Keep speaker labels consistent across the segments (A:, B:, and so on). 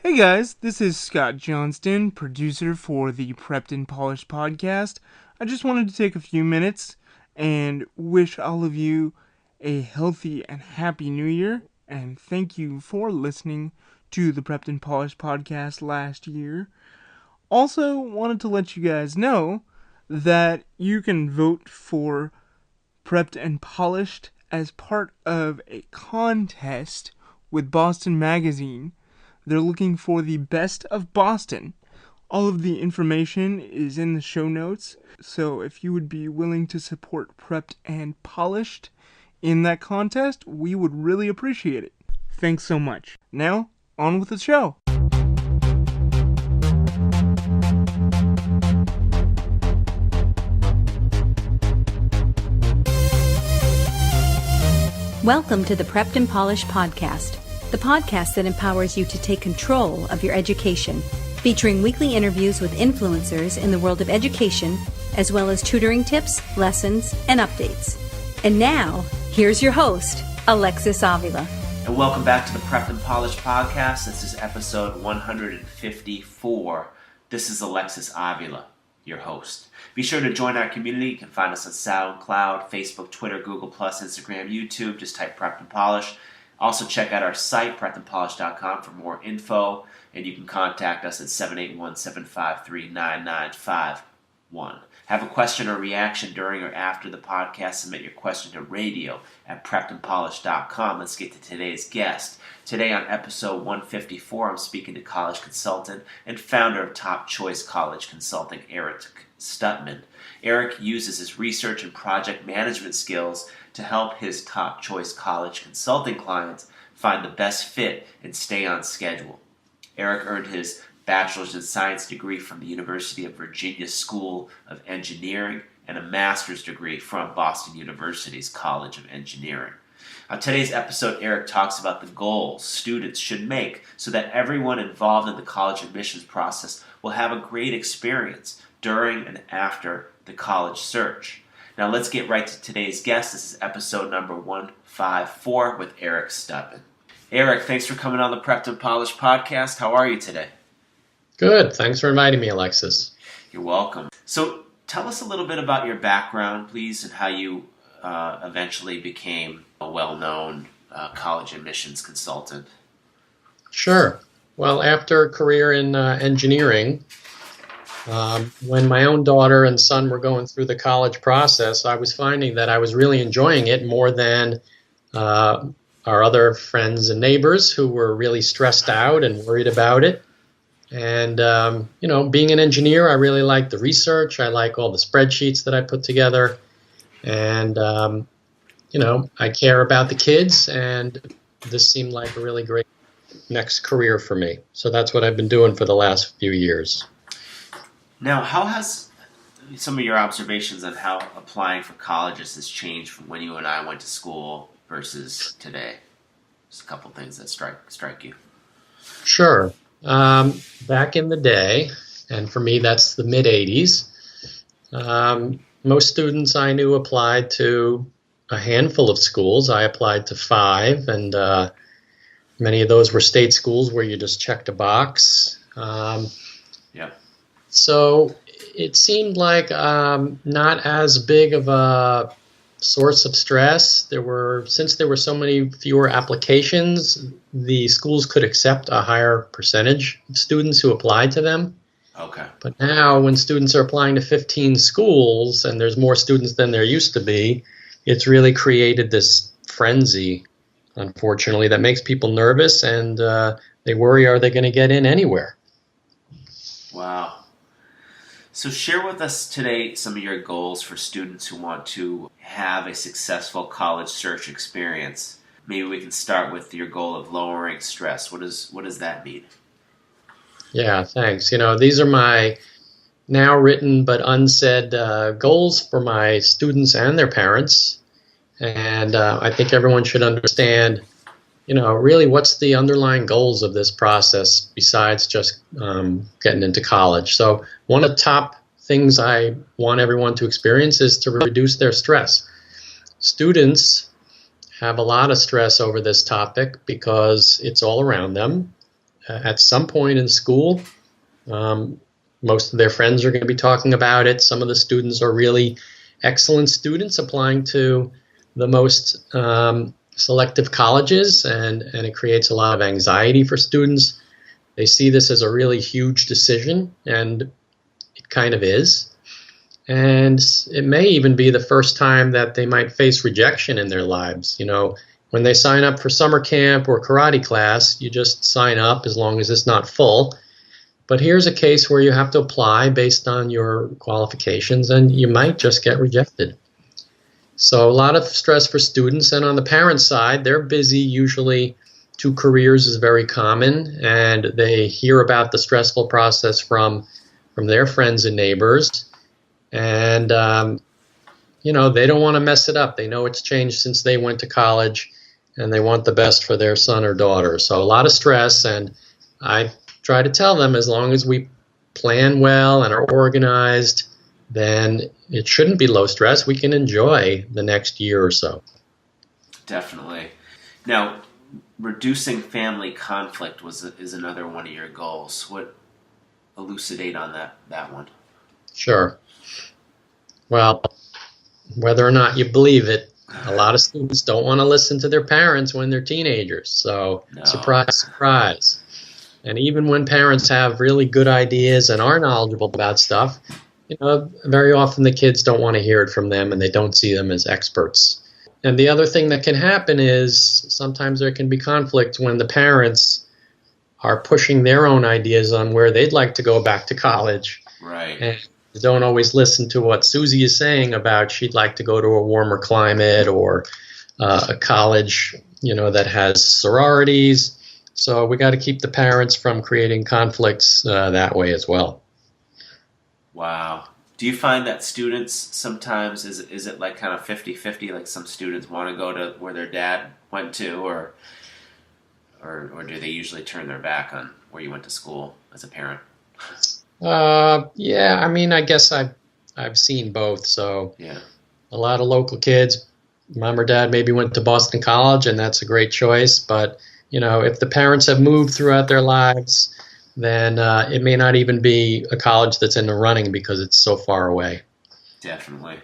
A: Hey guys, this is Scott Johnston, producer for the Prepped and Polished podcast. I just wanted to take a few minutes and wish all of you a healthy and happy new year, and thank you for listening to the Prepped and Polished podcast last year. Also, wanted to let you guys know that you can vote for Prepped and Polished as part of a contest with Boston Magazine. They're looking for the best of Boston. All of the information is in the show notes, so if you would be willing to support Prepped and Polished in that contest, we would really appreciate it. Thanks so much. Now, on with the show.
B: Welcome to the Prepped and Polished podcast, the podcast that empowers you to take control of your education, featuring weekly interviews with influencers in the world of education, as well as tutoring tips, lessons, and updates. And now, here's your host, Alexis Avila.
C: And welcome back to the Prepped and Polished podcast. This is episode 154. This is Alexis Avila, your host. Be sure to join our community. You can find us on SoundCloud, Facebook, Twitter, Google+, Instagram, YouTube. Just type Prepped and Polished. Also check out our site, preppedandpolished.com, for more info. And you can contact us at 781-753-9951. Have a question or reaction during or after the podcast, submit your question to radio@preppedandpolished.com. Let's get to today's guest. Today on episode 154, I'm speaking to college consultant and founder of Top Choice College Consulting, Eric Stutman. Eric uses his research and project management skills to help his Top Choice College Consulting clients find the best fit and stay on schedule. Eric earned his bachelor's in science degree from the University of Virginia School of Engineering and a master's degree from Boston University's College of Engineering. On today's episode, Eric talks about the goals students should make so that everyone involved in the college admissions process will have a great experience during and after the college search. Now let's get right to today's guest. This is episode number 154 with Eric Stutman. Eric, thanks for coming on the Prepped and Polished podcast. How are you today?
D: Good. Thanks for inviting me, Alexis.
C: You're welcome. So tell us a little bit about your background, please, and how you eventually became a well-known college admissions consultant.
D: Sure. Well, after a career in engineering, when my own daughter and son were going through the college process, I was finding that I was really enjoying it more than our other friends and neighbors who were really stressed out and worried about it. And, being an engineer, I really like the research. I like all the spreadsheets that I put together. And, I care about the kids. And this seemed like a really great next career for me. So that's what I've been doing for the last few years.
C: Now, how has some of your observations on how applying for colleges has changed from when you and I went to school versus today? Just a couple things that strike you.
D: Sure. Back in the day, and for me that's the mid-'80s, most students I knew applied to a handful of schools. I applied to 5, and many of those were state schools where you just checked a box. So it seemed like not as big of a source of stress. Since there were so many fewer applications, the schools could accept a higher percentage of students who applied to them.
C: Okay.
D: But now when students are applying to 15 schools and there's more students than there used to be, it's really created this frenzy, unfortunately, that makes people nervous and they worry, are they going to get in anywhere?
C: Wow. So share with us today some of your goals for students who want to have a successful college search experience. Maybe we can start with your goal of lowering stress. What does that mean?
D: Yeah, thanks. These are my now written but unsaid goals for my students and their parents. And I think everyone should understand, really what's the underlying goals of this process besides just getting into college. So one of the top things I want everyone to experience is to reduce their stress. Students have a lot of stress over this topic because it's all around them. at some point in school. Most of their friends are going to be talking about it. Some of the students are really excellent students applying to the most selective colleges, and it creates a lot of anxiety for students. They see this as a really huge decision, and it kind of is. And it may even be the first time that they might face rejection in their lives. You know, when they sign up for summer camp or karate class, you just sign up as long as it's not full. But here's a case where you have to apply based on your qualifications, and you might just get rejected. So a lot of stress for students, and on the parent side, they're busy. Usually 2 careers is very common, and they hear about the stressful process from their friends and neighbors. And, they don't want to mess it up. They know it's changed since they went to college, and they want the best for their son or daughter. So a lot of stress, and I try to tell them as long as we plan well and are organized, then it shouldn't be low stress. We can enjoy the next year or so.
C: Definitely. Now, reducing family conflict is another one of your goals. What elucidate on that one?
D: Sure. Well, whether or not you believe it, a lot of students don't want to listen to their parents when they're teenagers. So, no. Surprise, surprise. And even when parents have really good ideas and are knowledgeable about stuff, very often the kids don't want to hear it from them, and they don't see them as experts. And the other thing that can happen is sometimes there can be conflict when the parents are pushing their own ideas on where they'd like to go back to college.
C: Right.
D: And they don't always listen to what Susie is saying about she'd like to go to a warmer climate or a college, that has sororities. So we got to keep the parents from creating conflicts that way as well.
C: Wow. Do you find that students sometimes, is it like kind of 50-50, like some students want to go to where their dad went to, or do they usually turn their back on where you went to school as a parent?
D: Yeah, I guess I've seen both. So
C: yeah,
D: a lot of local kids, mom or dad maybe went to Boston College, and that's a great choice. But, if the parents have moved throughout their lives, then it may not even be a college that's in the running because it's so far away.
C: Definitely.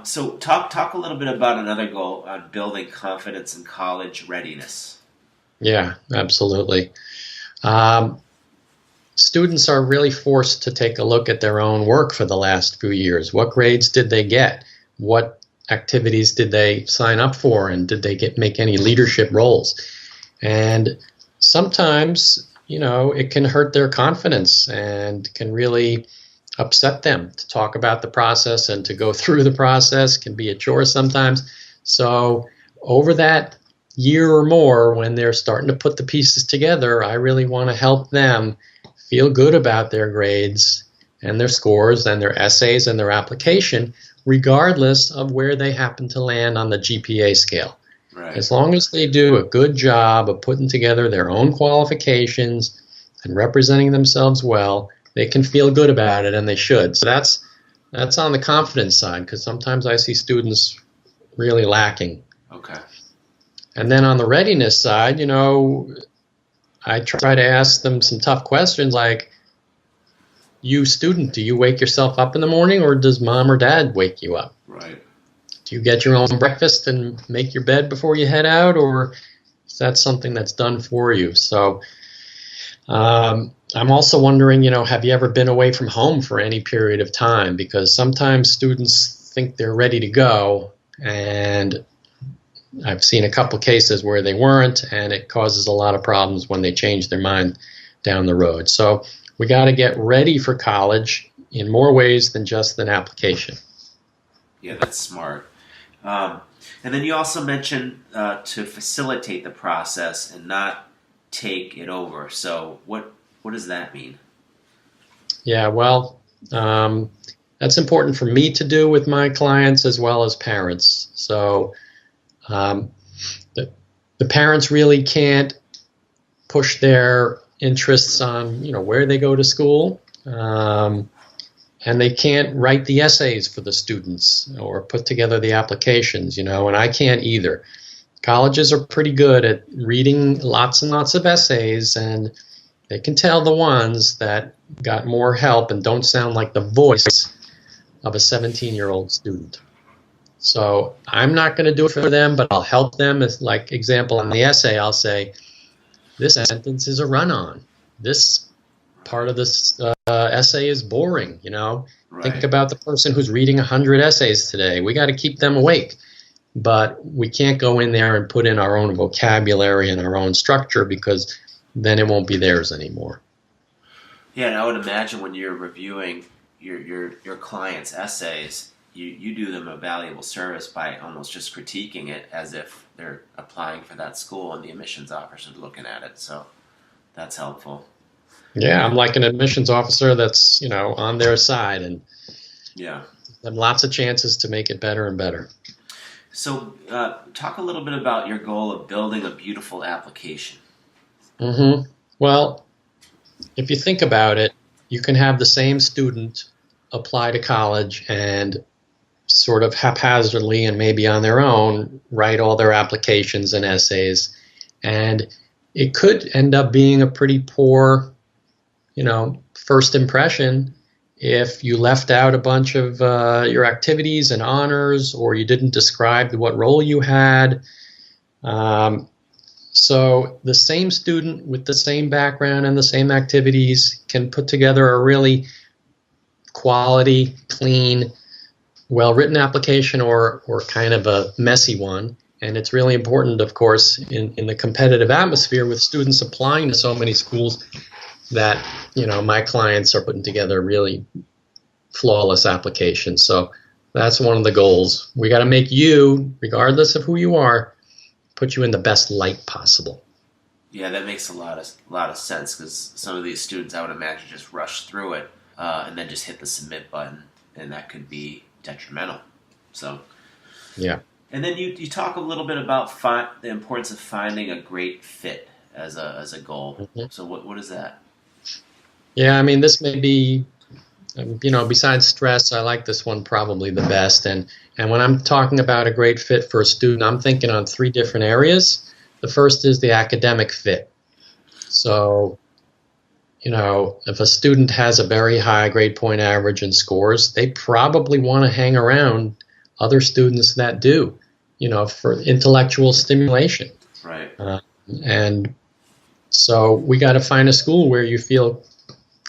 C: So talk a little bit about another goal on building confidence in college readiness.
D: Yeah, absolutely. Students are really forced to take a look at their own work for the last few years. What grades did they get? What activities did they sign up for? And did they make any leadership roles? And sometimes, it can hurt their confidence and can really upset them to talk about the process, and to go through the process can be a chore sometimes. So over that year or more, when they're starting to put the pieces together, I really want to help them feel good about their grades and their scores and their essays and their application, regardless of where they happen to land on the GPA scale.
C: Right.
D: As long as they do a good job of putting together their own qualifications and representing themselves well, they can feel good about it, and they should. So that's on the confidence side, because sometimes I see students really lacking.
C: Okay.
D: And then on the readiness side, I try to ask them some tough questions like, you student, do you wake yourself up in the morning, or does mom or dad wake you up?
C: Right.
D: Do you get your own breakfast and make your bed before you head out, or is that something that's done for you? So I'm also wondering, have you ever been away from home for any period of time? Because sometimes students think they're ready to go, and I've seen a couple cases where they weren't, and it causes a lot of problems when they change their mind down the road. So we got to get ready for college in more ways than just an application.
C: Yeah, that's smart. And then you also mentioned to facilitate the process and not take it over. So what does that mean?
D: Yeah, well, that's important for me to do with my clients as well as parents. So the parents really can't push their interests on, where they go to school. And they can't write the essays for the students or put together the applications, and I can't either. colleges are pretty good at reading lots and lots of essays, and they can tell the ones that got more help and don't sound like the voice of a 17-year-old student. So I'm not going to do it for them, but I'll help them. As like example, in the essay, I'll say, this sentence is a run-on. This part of this essay is boring, you know.
C: Right.
D: Think about the person who's reading 100 essays today. We got to keep them awake. But we can't go in there and put in our own vocabulary and our own structure, because then it won't be theirs anymore.
C: Yeah, and I would imagine when you're reviewing your clients' essays, you do them a valuable service by almost just critiquing it as if they're applying for that school and the admissions officer is looking at it. So that's helpful.
D: Yeah, I'm like an admissions officer that's, you know, on their side, and
C: yeah,
D: have lots of chances to make it better and better.
C: So talk a little bit about your goal of building a beautiful application.
D: Well, if you think about it, you can have the same student apply to college and sort of haphazardly and maybe on their own write all their applications and essays, and it could end up being a pretty poor, you know, first impression if you left out a bunch of your activities and honors, or you didn't describe what role you had. So the same student with the same background and the same activities can put together a really quality, clean, well-written application, or kind of a messy one. And it's really important, of course, in the competitive atmosphere with students applying to so many schools, that, you know, my clients are putting together really flawless applications. So that's one of the goals. We got to make you, regardless of who you are, put you in the best light possible.
C: Yeah, that makes a lot of sense, because some of these students, I would imagine, just rush through it and then just hit the submit button, and that could be detrimental. So
D: yeah.
C: And then you talk a little bit about the importance of finding a great fit as a goal. Mm-hmm. So what is that?
D: Yeah, I mean, this may be, you know, besides stress, I like this one probably the best. And when I'm talking about a great fit for a student, I'm thinking on 3 different areas. The first is the academic fit. So, you know, if a student has a very high grade point average and scores, they probably want to hang around other students that do, you know, for intellectual stimulation.
C: Right.
D: And so we got to find a school where you feel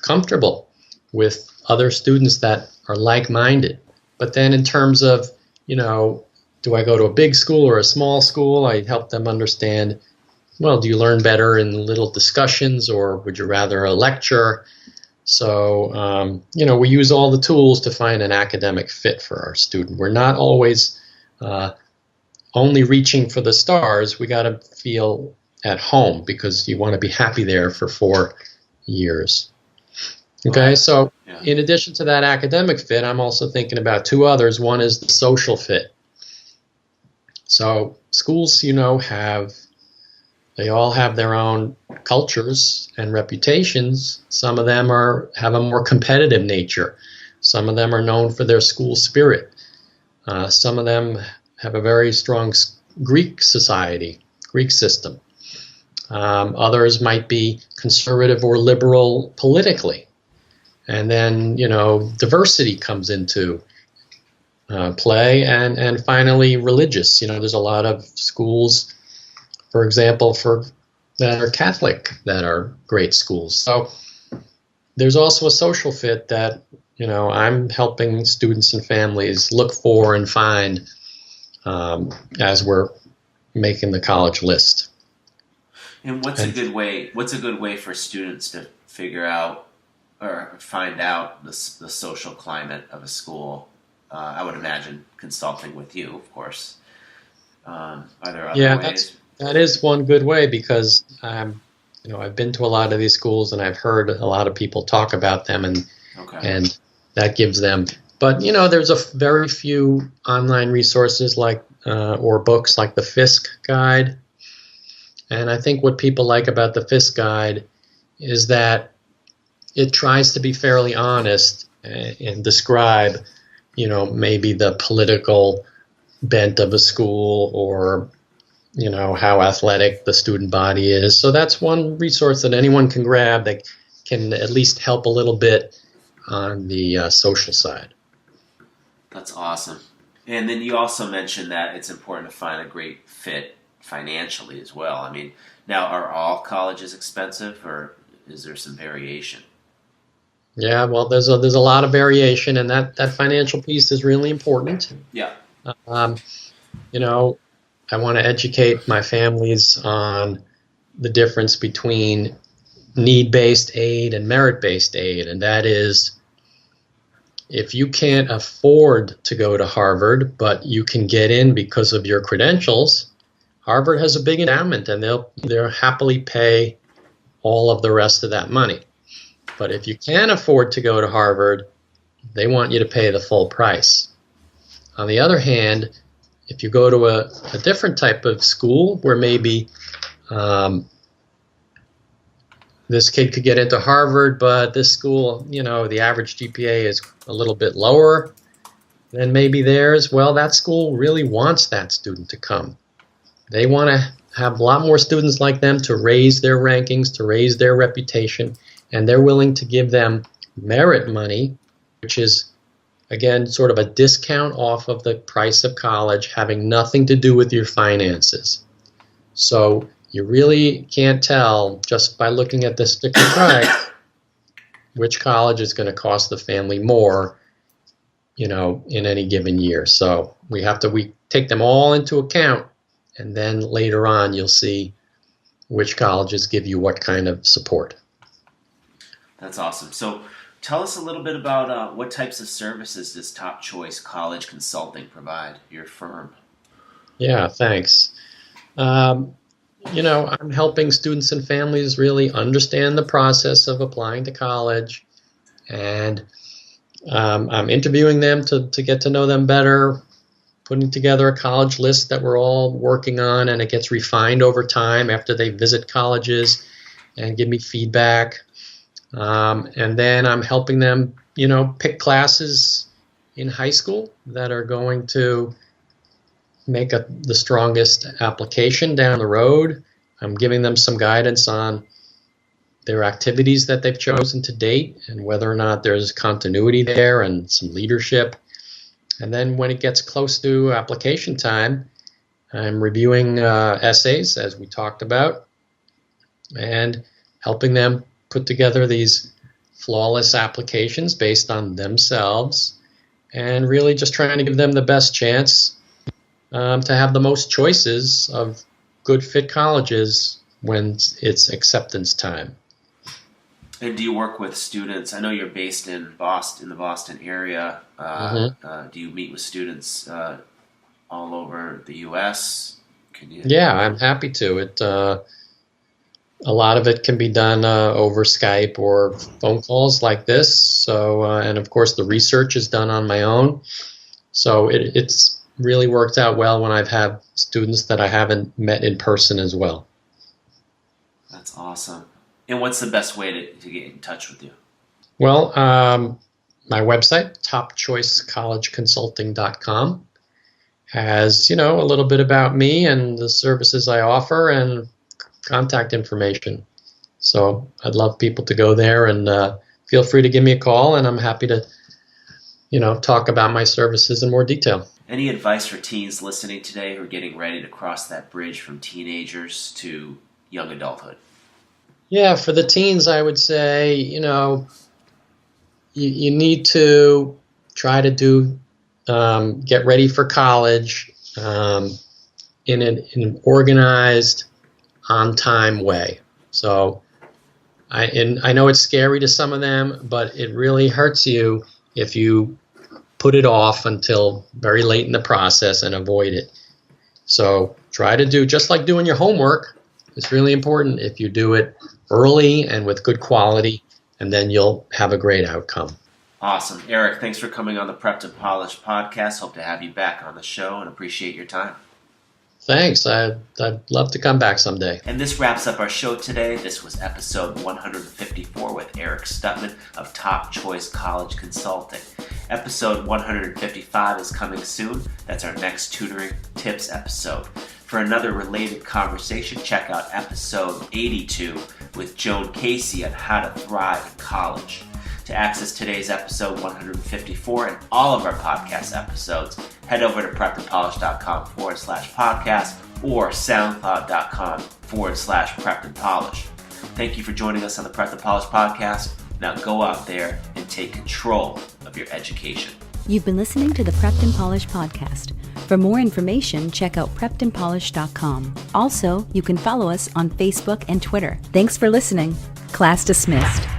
D: comfortable with other students that are like-minded. But then in terms of, you know, do I go to a big school or a small school? I help them understand, well, do you learn better in little discussions, or would you rather a lecture? So, you know, we use all the tools to find an academic fit for our student. We're not always only reaching for the stars. We got to feel at home, because you want to be happy there for 4 years. Okay, so in addition to that academic fit, I'm also thinking about 2 others. One is the social fit. So schools, you know, they all have their own cultures and reputations. Some of them have a more competitive nature. Some of them are known for their school spirit. Some of them have a very strong Greek society, Greek system. Others might be conservative or liberal politically. And then, you know, diversity comes into play, and finally religious. You know, there's a lot of schools, for example, that are Catholic that are great schools. So there's also a social fit that, you know, I'm helping students and families look for and find as we're making the college list.
C: And what's a good way for students to figure out or find out the social climate of a school? I would imagine consulting with you, of course. Are there other ways?
D: That is one good way, because you know, I've been to a lot of these schools and I've heard a lot of people talk about them, and that gives them. But you know, there's a very few online resources like or books like the Fiske guide. And I think what people like about the Fiske guide is that it tries to be fairly honest and describe, you know, maybe the political bent of a school, or how athletic the student body is. So that's one resource that anyone can grab that can at least help a little bit on the social side.
C: That's awesome. And then you also mentioned that it's important to find a great fit financially as well. I mean, now are all colleges expensive, or is there some variation?
D: Yeah, well, there's a lot of variation, and that financial piece is really important.
C: Yeah.
D: I want to educate my families on the difference between need-based aid and merit-based aid, and that is, if you can't afford to go to Harvard, but you can get in because of your credentials, Harvard has a big endowment, and they'll happily pay all of the rest of that money. But if you can't afford to go to Harvard, they want you to pay the full price. On the other hand, if you go to a different type of school where maybe this kid could get into Harvard, but this school, the average GPA is a little bit lower than maybe theirs, well, that school really wants that student to come. They want to have a lot more students like them to raise their rankings, to raise their reputation, and they're willing to give them merit money, which is, again, sort of a discount off of the price of college, having nothing to do with your finances. So you really can't tell just by looking at the sticker price which college is going to cost the family more, in any given year. So we take them all into account, and then later on you'll see which colleges give you what kind of support.
C: That's awesome. So tell us a little bit about what types of services does Top Choice College Consulting provide, your firm?
D: Yeah, thanks. I'm helping students and families really understand the process of applying to college, and I'm interviewing them to get to know them better, putting together a college list that we're all working on, and it gets refined over time after they visit colleges and give me feedback. And then I'm helping them, pick classes in high school that are going to make the strongest application down the road. I'm giving them some guidance on their activities that they've chosen to date and whether or not there's continuity there and some leadership. And then when it gets close to application time, I'm reviewing essays, as we talked about, and helping them put together these flawless applications based on themselves, and really just trying to give them the best chance to have the most choices of good fit colleges when it's acceptance time.
C: And do you work with students? I know you're based in Boston, in the Boston area. Do you meet with students all over the U.S.?
D: Yeah, I'm happy to. A lot of it can be done over Skype or phone calls like this. So, and of course, the research is done on my own. So it's really worked out well when I've had students that I haven't met in person as well.
C: That's awesome. And what's the best way to get in touch with you?
D: Well, my website, topchoicecollegeconsulting.com, has, a little bit about me and the services I offer and contact information. So I'd love people to go there, and feel free to give me a call, and I'm happy to, talk about my services in more detail.
C: Any advice for teens listening today who are getting ready to cross that bridge from teenagers to young adulthood?
D: Yeah, for the teens, I would say, you need to try to get ready for college in an organized, on-time way. So I know it's scary to some of them, but it really hurts you if you put it off until very late in the process and avoid it. So try to do, just like doing your homework, it's really important if you do it early and with good quality, and then you'll have a great outcome.
C: Awesome. Eric, thanks for coming on the Prepped and Polished podcast. Hope to have you back on the show and appreciate your time.
D: Thanks. I'd love to come back someday.
C: And this wraps up our show today. This was episode 154 with Eric Stutman of Top Choice College Consulting. Episode 155 is coming soon. That's our next tutoring tips episode. For another related conversation, check out episode 82 with Joan Casey on how to thrive in college. To access today's episode 154 and all of our podcast episodes, head over to preppedandpolished.com/podcast or soundcloud.com/prepped and polished. Thank you for joining us on the Prepped and Polished podcast. Now go out there and take control of your education.
B: You've been listening to the Prepped and Polished podcast. For more information, check out preppedandpolished.com. Also, you can follow us on Facebook and Twitter. Thanks for listening. Class dismissed.